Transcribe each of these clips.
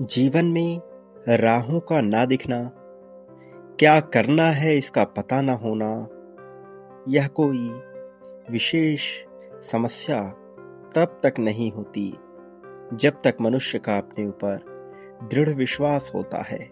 जीवन में राहों का ना दिखना, क्या करना है इसका पता ना होना, यह कोई विशेष समस्या तब तक नहीं होती जब तक मनुष्य का अपने ऊपर दृढ़ विश्वास होता है।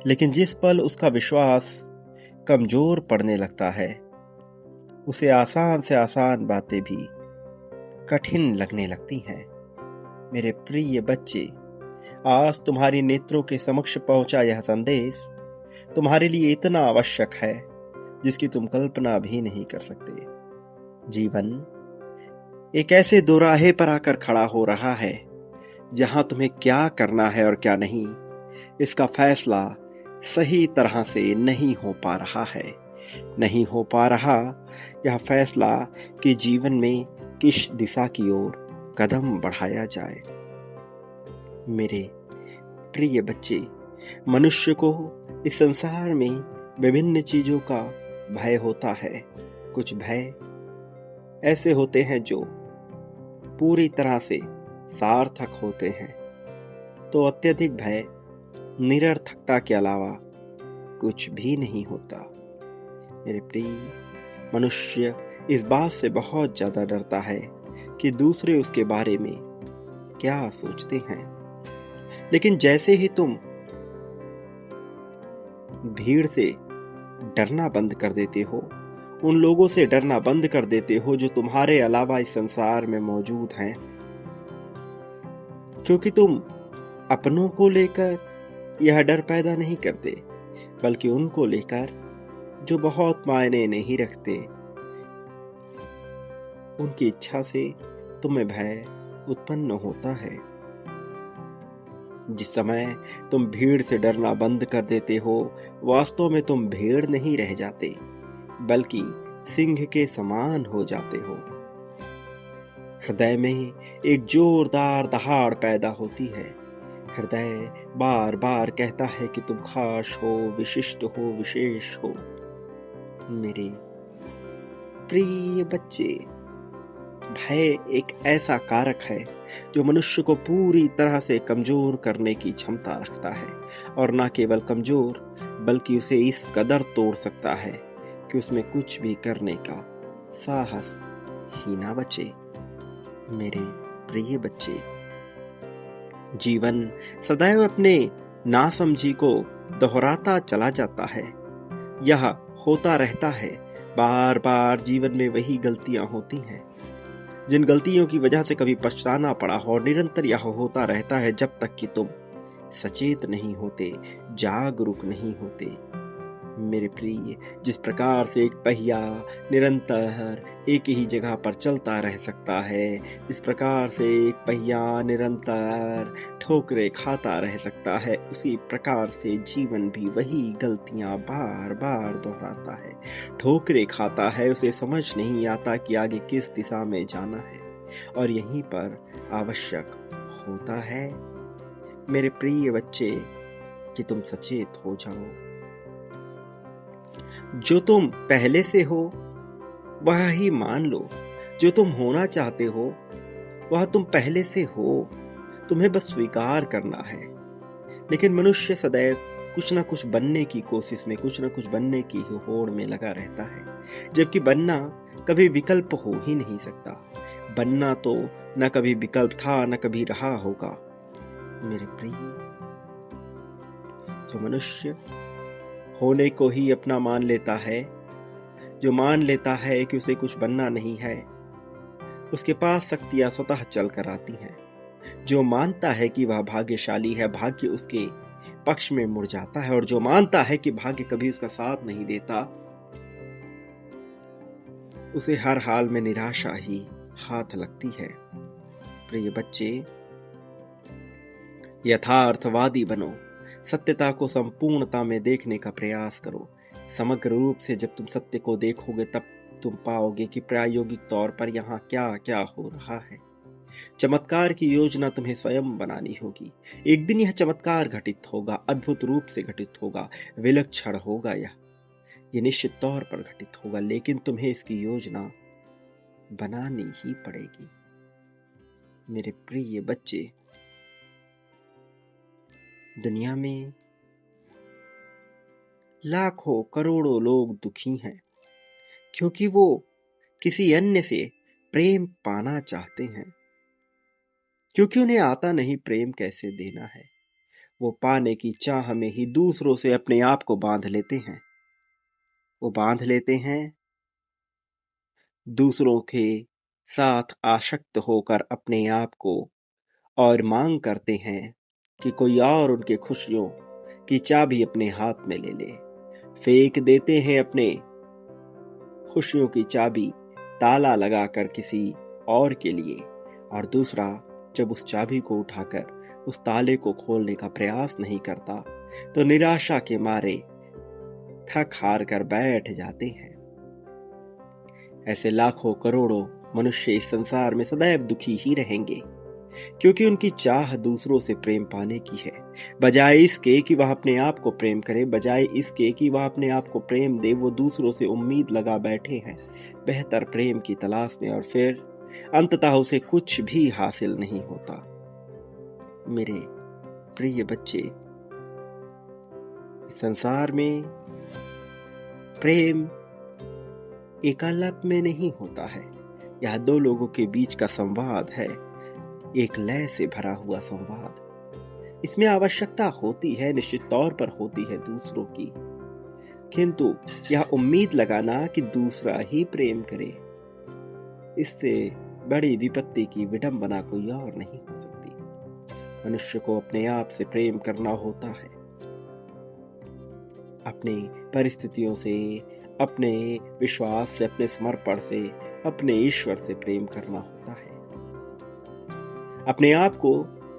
लेकिन जिस पल उसका विश्वास कमजोर पड़ने लगता है, उसे आसान से आसान बातें भी कठिन लगने लगती हैं। मेरे प्रिय बच्चे, आज तुम्हारी नेत्रों के समक्ष पहुंचा यह संदेश तुम्हारे लिए इतना आवश्यक है जिसकी तुम कल्पना भी नहीं कर सकते। जीवन एक ऐसे दोराहे पर आकर खड़ा हो रहा है जहां तुम्हें क्या करना है और क्या नहीं, इसका फैसला सही तरह से नहीं हो पा रहा है। नहीं हो पा रहा यह फैसला कि जीवन में किस दिशा की ओर कदम बढ़ाया जाए। मेरे प्रिय बच्चे, मनुष्य को इस संसार में विभिन्न चीजों का भय होता है। कुछ भय ऐसे होते हैं जो पूरी तरह से सार्थक होते हैं, तो अत्यधिक भय निरर्थकता के अलावा कुछ भी नहीं होता। मेरे प्रिय, मनुष्य इस बात से बहुत ज्यादा डरता है कि दूसरे उसके बारे में क्या सोचते हैं। लेकिन जैसे ही तुम भीड़ से डरना बंद कर देते हो, उन लोगों से डरना बंद कर देते हो जो तुम्हारे अलावा इस संसार में मौजूद हैं, क्योंकि तुम अपनों को लेकर यह डर पैदा नहीं करते, बल्कि उनको लेकर जो बहुत मायने नहीं रखते, उनकी इच्छा से तुम्हें भय उत्पन्न होता है। जिस समय तुम भीड़ से डरना बंद कर देते हो, वास्तव में तुम भेड़ नहीं रह जाते, बल्कि सिंह के समान हो जाते हो। हृदय में एक जोरदार दहाड़ पैदा होती है। हृदय बार बार कहता है कि तुम खास हो, विशिष्ट हो, विशेष हो। मेरे प्रिय बच्चे, भय एक ऐसा कारक है जो मनुष्य को पूरी तरह से कमजोर करने की क्षमता रखता है, और न केवल कमजोर बल्कि उसे इस कदर तोड़ सकता है कि उसमें कुछ भी करने का साहस ही ना बचे। मेरे प्रिय बच्चे, जीवन सदैव अपने नासमझी को दोहराता चला जाता है। यह होता रहता है, बार बार जीवन में वही गलतियां होती हैं जिन गलतियों की वजह से कभी पछताना पड़ा हो, और निरंतर यह होता रहता है जब तक कि तुम सचेत नहीं होते, जागरूक नहीं होते। मेरे प्रिय, जिस प्रकार से एक पहिया निरंतर एक ही जगह पर चलता रह सकता है, जिस प्रकार से एक पहिया निरंतर ठोकरे खाता रह सकता है, उसी प्रकार से जीवन भी वही गलतियां बार बार दोहराता है, ठोकरे खाता है। उसे समझ नहीं आता कि आगे किस दिशा में जाना है, और यहीं पर आवश्यक होता है, मेरे प्रिय बच्चे, कि तुम सचेत हो जाओ। जो तुम पहले से हो वह ही मान लो। जो तुम होना चाहते हो वह तुम पहले से हो, तुम्हें बस स्वीकार करना है। लेकिन मनुष्य सदैव कुछ ना कुछ बनने की कोशिश में, कुछ ना कुछ बनने की होड़ में लगा रहता है, जबकि बनना कभी विकल्प हो ही नहीं सकता। बनना तो न कभी विकल्प था, न कभी रहा होगा। मेरे प्रिय, जो मनुष्य होने को ही अपना मान लेता है, जो मान लेता है कि उसे कुछ बनना नहीं है, उसके पास शक्तियां स्वतः चल कर आती हैं। जो मानता है कि वह भाग्यशाली है, भाग्य उसके पक्ष में मुड़ जाता है, और जो मानता है कि भाग्य कभी उसका साथ नहीं देता, उसे हर हाल में निराशा ही हाथ लगती है। प्रिय बच्चे, यथार्थवादी बनो, सत्यता को संपूर्णता में देखने का प्रयास करो। समग्र रूप से जब तुम सत्य को देखोगे, तब तुम पाओगे कि प्रायोगिक तौर पर यहाँ क्या क्या हो रहा है। चमत्कार की योजना तुम्हें स्वयं बनानी होगी। एक दिन यह चमत्कार घटित होगा, अद्भुत रूप से घटित होगा, विलक्षण होगा। यह निश्चित तौर पर घटित होगा, लेकिन तुम्हें इसकी योजना बनानी ही पड़ेगी। मेरे प्रिय बच्चे, दुनिया में लाखों करोड़ों लोग दुखी हैं क्योंकि वो किसी अन्य से प्रेम पाना चाहते हैं, क्योंकि उन्हें आता नहीं प्रेम कैसे देना है। वो पाने की चाह में ही दूसरों से अपने आप को बांध लेते हैं। वो बांध लेते हैं दूसरों के साथ आसक्त होकर अपने आप को, और मांग करते हैं कि कोई और उनके खुशियों की चाबी अपने हाथ में ले ले। फेंक देते हैं अपने खुशियों की चाबी ताला लगाकर किसी और के लिए, और दूसरा जब उस चाबी को उठाकर उस ताले को खोलने का प्रयास नहीं करता तो निराशा के मारे थक हार कर बैठ जाते हैं। ऐसे लाखों करोड़ों मनुष्य इस संसार में सदैव दुखी ही रहेंगे, क्योंकि उनकी चाह दूसरों से प्रेम पाने की है, बजाय इसके कि वह अपने आप को प्रेम करे, बजाय इसके कि वह अपने आप को प्रेम दे। वो दूसरों से उम्मीद लगा बैठे हैं बेहतर प्रेम की तलाश में, और फिर अंततः उसे कुछ भी हासिल नहीं होता। मेरे प्रिय बच्चे, इस संसार में प्रेम एकालाप में नहीं होता है। यह दो लोगों के बीच का संवाद है, एक लय से भरा हुआ संवाद। इसमें आवश्यकता होती है, निश्चित तौर पर होती है दूसरों की, किंतु यह उम्मीद लगाना कि दूसरा ही प्रेम करे, इससे बड़ी विपत्ति की विडंबना कोई और नहीं हो सकती। मनुष्य को अपने आप से प्रेम करना होता है, अपनी परिस्थितियों से, अपने विश्वास से, अपने समर्पण से, अपने ईश्वर से प्रेम करना होता है। अपने आप को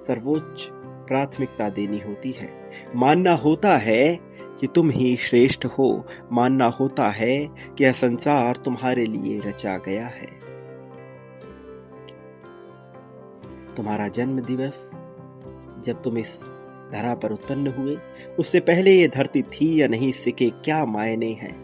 सर्वोच्च प्राथमिकता देनी होती है। मानना होता है कि तुम ही श्रेष्ठ हो, मानना होता है कि यह संसार तुम्हारे लिए रचा गया है। तुम्हारा जन्म दिवस, जब तुम इस धरा पर उत्पन्न हुए, उससे पहले ये धरती थी या नहीं, इसके क्या मायने हैं।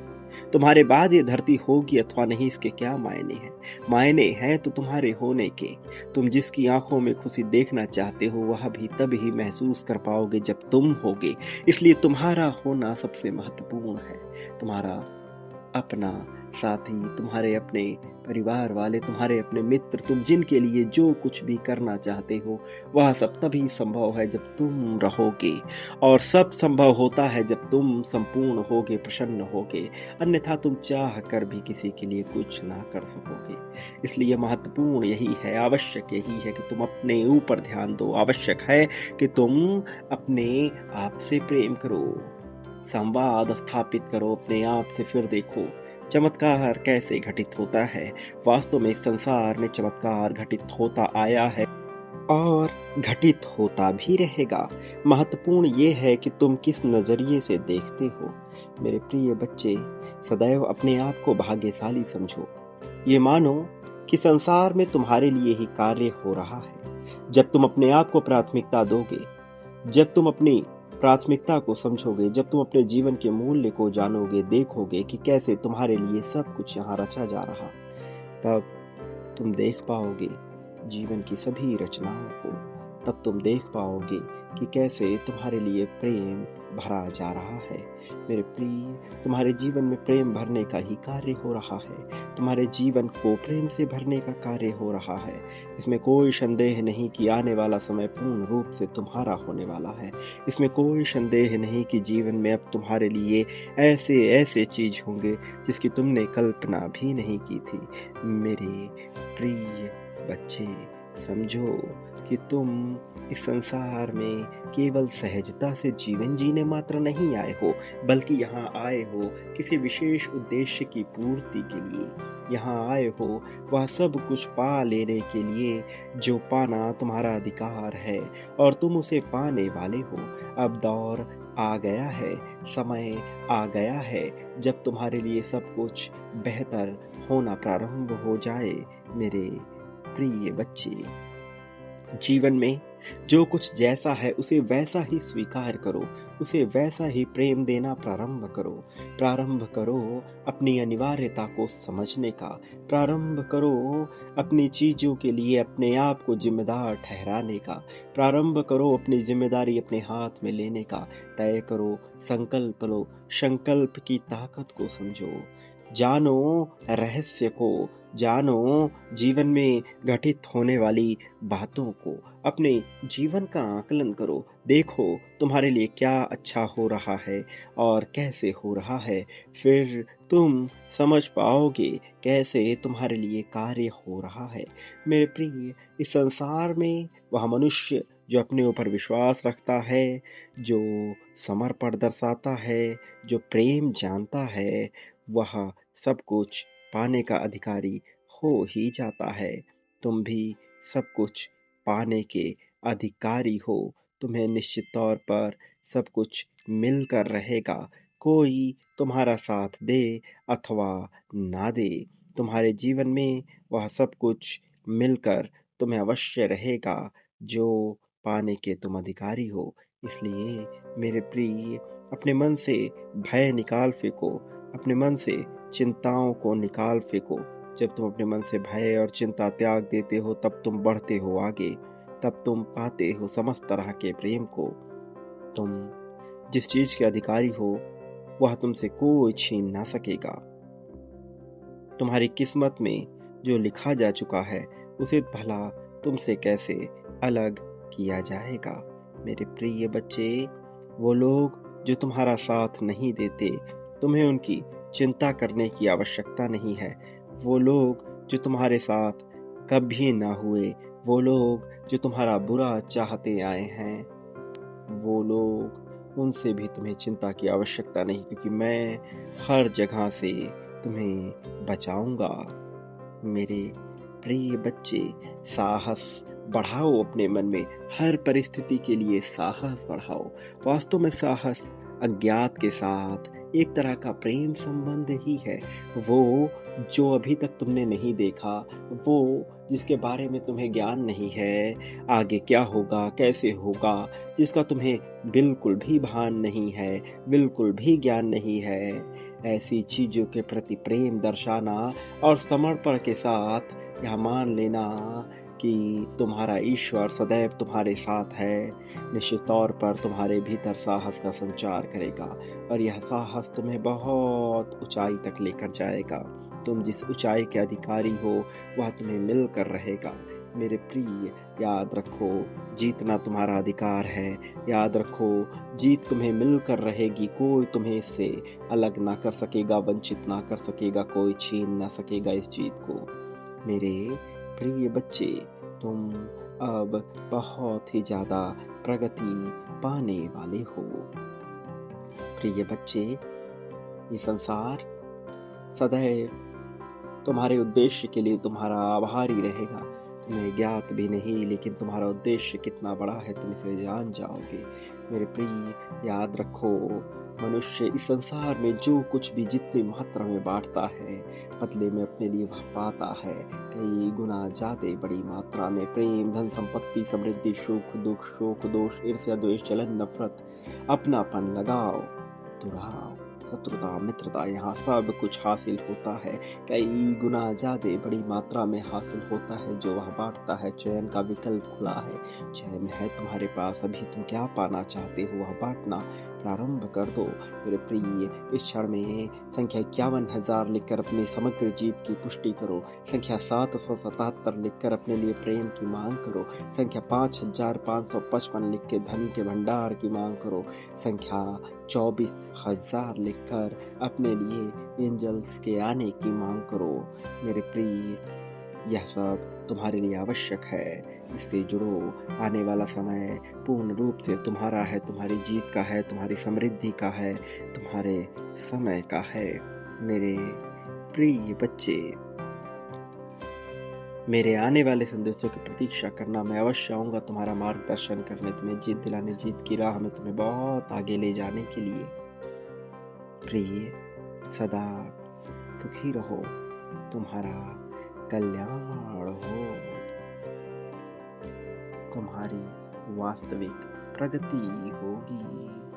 तुम्हारे बाद ये धरती होगी अथवा नहीं, इसके क्या मायने हैं। मायने हैं तो तुम्हारे होने के। तुम जिसकी आंखों में खुशी देखना चाहते हो वह भी तब ही महसूस कर पाओगे जब तुम होगे। इसलिए तुम्हारा होना सबसे महत्वपूर्ण है। तुम्हारा अपना साथी, तुम्हारे अपने परिवार वाले, तुम्हारे अपने मित्र, तुम जिनके लिए जो कुछ भी करना चाहते हो वह सब तभी संभव है जब तुम रहोगे, और सब संभव होता है जब तुम संपूर्ण होगे, प्रसन्न होगे। अन्यथा तुम चाह कर भी किसी के लिए कुछ ना कर सकोगे। इसलिए महत्वपूर्ण यही है, आवश्यक यही है कि तुम अपने ऊपर ध्यान दो। आवश्यक है कि तुम अपने आप से प्रेम करो, संवाद स्थापित करो अपने आप से। फिर देखो चमत्कार कैसे घटित होता है। वास्तव में इस संसार में चमत्कार घटित होता आया है और घटित होता भी रहेगा। महत्वपूर्ण ये है कि तुम किस नजरिए से देखते हो। मेरे प्रिय बच्चे, सदैव अपने आप को भाग्यशाली समझो। ये मानो कि संसार में तुम्हारे लिए ही कार्य हो रहा है। जब तुम अपने आप को प्राथमिकता दोगे, जब तुम अपनी प्राथमिकता को समझोगे, जब तुम अपने जीवन के मूल्य को जानोगे, देखोगे कि कैसे तुम्हारे लिए सब कुछ यहाँ रचा जा रहा, तब तुम देख पाओगे जीवन की सभी रचनाओं को। तब तुम देख पाओगे कि कैसे तुम्हारे लिए प्रेम भरा जा रहा है। मेरे प्रिय, तुम्हारे जीवन में प्रेम भरने का ही कार्य हो रहा है। तुम्हारे जीवन को प्रेम से भरने का कार्य हो रहा है। इसमें कोई संदेह नहीं कि आने वाला समय पूर्ण रूप से तुम्हारा होने वाला है। इसमें कोई संदेह नहीं कि जीवन में अब तुम्हारे लिए ऐसे ऐसे चीज होंगे जिसकी तुमने कल्पना भी नहीं की थी। मेरे प्रिय बच्चे, समझो कि तुम इस संसार में केवल सहजता से जीवन जीने मात्र नहीं आए हो, बल्कि यहाँ आए हो किसी विशेष उद्देश्य की पूर्ति के लिए। यहाँ आए हो वह सब कुछ पा लेने के लिए जो पाना तुम्हारा अधिकार है, और तुम उसे पाने वाले हो। अब दौर आ गया है, समय आ गया है जब तुम्हारे लिए सब कुछ बेहतर होना प्रारंभ हो जाए। मेरे प्रिय बच्चे, जीवन में जो कुछ जैसा है उसे वैसा ही स्वीकार करो, उसे वैसा ही प्रेम देना प्रारंभ करो अपनी अनिवार्यता को समझने का, प्रारंभ करो अपनी चीज़ों के लिए अपने आप को ज़िम्मेदार ठहराने का, प्रारंभ करो अपनी ज़िम्मेदारी अपने हाथ में लेने का, तय करो, संकल्प लो, संकल्प की ताकत को समझो, जानो रहस्य को, जानो जीवन में घटित होने वाली बातों को, अपने जीवन का आकलन करो, देखो तुम्हारे लिए क्या अच्छा हो रहा है और कैसे हो रहा है, फिर तुम समझ पाओगे कैसे तुम्हारे लिए कार्य हो रहा है। मेरे प्रिय, इस संसार में वह मनुष्य जो अपने ऊपर विश्वास रखता है, जो समर्पण दर्शाता है, जो प्रेम जानता है, वह सब कुछ पाने का अधिकारी हो ही जाता है। तुम भी सब कुछ पाने के अधिकारी हो। तुम्हें निश्चित तौर पर सब कुछ मिलकर रहेगा। कोई तुम्हारा साथ दे अथवा ना दे, तुम्हारे जीवन में वह सब कुछ मिलकर तुम्हें अवश्य रहेगा जो पाने के तुम अधिकारी हो। इसलिए मेरे प्रिय, अपने मन से भय निकाल फेंको, अपने मन से चिंताओं को निकाल फेंको। जब तुम अपने मन से भय और चिंता त्याग देते हो तब तुम बढ़ते हो आगे, तब तुम पाते हो समस्त तरह के प्रेम को। तुम जिस चीज के अधिकारी हो वह तुमसे कोई छीन ना सकेगा। तुम्हारी किस्मत में जो लिखा जा चुका है उसे भला तुमसे कैसे अलग किया जाएगा। मेरे प्रिय बच्चे, वो लोग जो तुम्हारा साथ नहीं देते, तुम्हें उनकी चिंता करने की आवश्यकता नहीं है। वो लोग जो तुम्हारे साथ कभी ना हुए, वो लोग जो तुम्हारा बुरा चाहते आए हैं, वो लोग, उनसे भी तुम्हें चिंता की आवश्यकता नहीं, क्योंकि मैं हर जगह से तुम्हें बचाऊंगा। मेरे प्रिय बच्चे, साहस बढ़ाओ अपने मन में, हर परिस्थिति के लिए साहस बढ़ाओ। वास्तव में साहस अज्ञात के साथ एक तरह का प्रेम संबंध ही है। वो जो अभी तक तुमने नहीं देखा, वो जिसके बारे में तुम्हें ज्ञान नहीं है, आगे क्या होगा, कैसे होगा, जिसका तुम्हें बिल्कुल भी भान नहीं है, बिल्कुल भी ज्ञान नहीं है, ऐसी चीज़ों के प्रति प्रेम दर्शाना और समर्पण के साथ यह मान लेना कि तुम्हारा ईश्वर सदैव तुम्हारे साथ है, निश्चित तौर पर तुम्हारे भीतर साहस का संचार करेगा और यह साहस तुम्हें बहुत ऊंचाई तक लेकर जाएगा। तुम जिस ऊंचाई के अधिकारी हो वह तुम्हें मिलकर रहेगा। मेरे प्रिय, याद रखो, जीतना तुम्हारा अधिकार है। याद रखो, जीत तुम्हें मिलकर रहेगी। कोई तुम्हें इससे अलग ना कर सकेगा, वंचित ना कर सकेगा, कोई छीन ना सकेगा इस जीत को। मेरे प्रिय बच्चे, तुम अब बहुत ही ज़्यादा प्रगति पाने वाले हो। प्रिय बच्चे, ये संसार सदैव तुम्हारे उद्देश्य के लिए तुम्हारा आभारी रहेगा। तुम्हें ज्ञात भी नहीं, लेकिन तुम्हारा उद्देश्य कितना बड़ा है तुम इसे जान जाओगे। मेरे प्रिय, याद रखो, मनुष्य इस संसार में जो कुछ भी जितनी मात्रा में बांटता है, बदले में अपने लिए वह पाता है कई गुना ज़्यादा बड़ी मात्रा में। प्रेम, धन संपत्ति, समृद्धि, सुख दुख, शोक दोष, ईर्ष्या द्वेष, जलन नफरत, अपनापन, लगाव दुराव, शत्रुता मित्रता, यहाँ सब कुछ हासिल होता है, कई गुना ज़्यादा बड़ी मात्रा में हासिल होता है जो वह बांटता है। चयन का विकल्प खुला है, चयन है तुम्हारे पास। अभी तुम क्या पाना चाहते हो वह बांटना प्रारंभ कर दो। मेरे प्रिय, इस क्षण में संख्या 51,000 लिखकर अपने समग्र जीव की पुष्टि करो। संख्या 777 लिखकर अपने लिए प्रेम की मांग करो। संख्या 5,555 लिख के धन के भंडार की मांग करो। संख्या 24,000 लिखकर अपने लिए एंजल्स के आने की मांग करो। मेरे प्रिय, यह सब तुम्हारे लिए आवश्यक है। इससे जुड़ो। आने वाला समय पूर्ण रूप से तुम्हारा है, तुम्हारी जीत का है, तुम्हारी समृद्धि का है, तुम्हारे समय का है। मेरे प्रिय बच्चे, मेरे आने वाले संदेशों की प्रतीक्षा करना। मैं अवश्य आऊँगा तुम्हारा मार्गदर्शन करने, तुम्हें जीत दिलाने, जीत की राह में तुम्हें बहुत आगे ले जाने के लिए। प्रिय, सदा सुखी रहो, तुम्हारा कल्याण हो। तुम्हारी वास्तविक प्रगति होगी।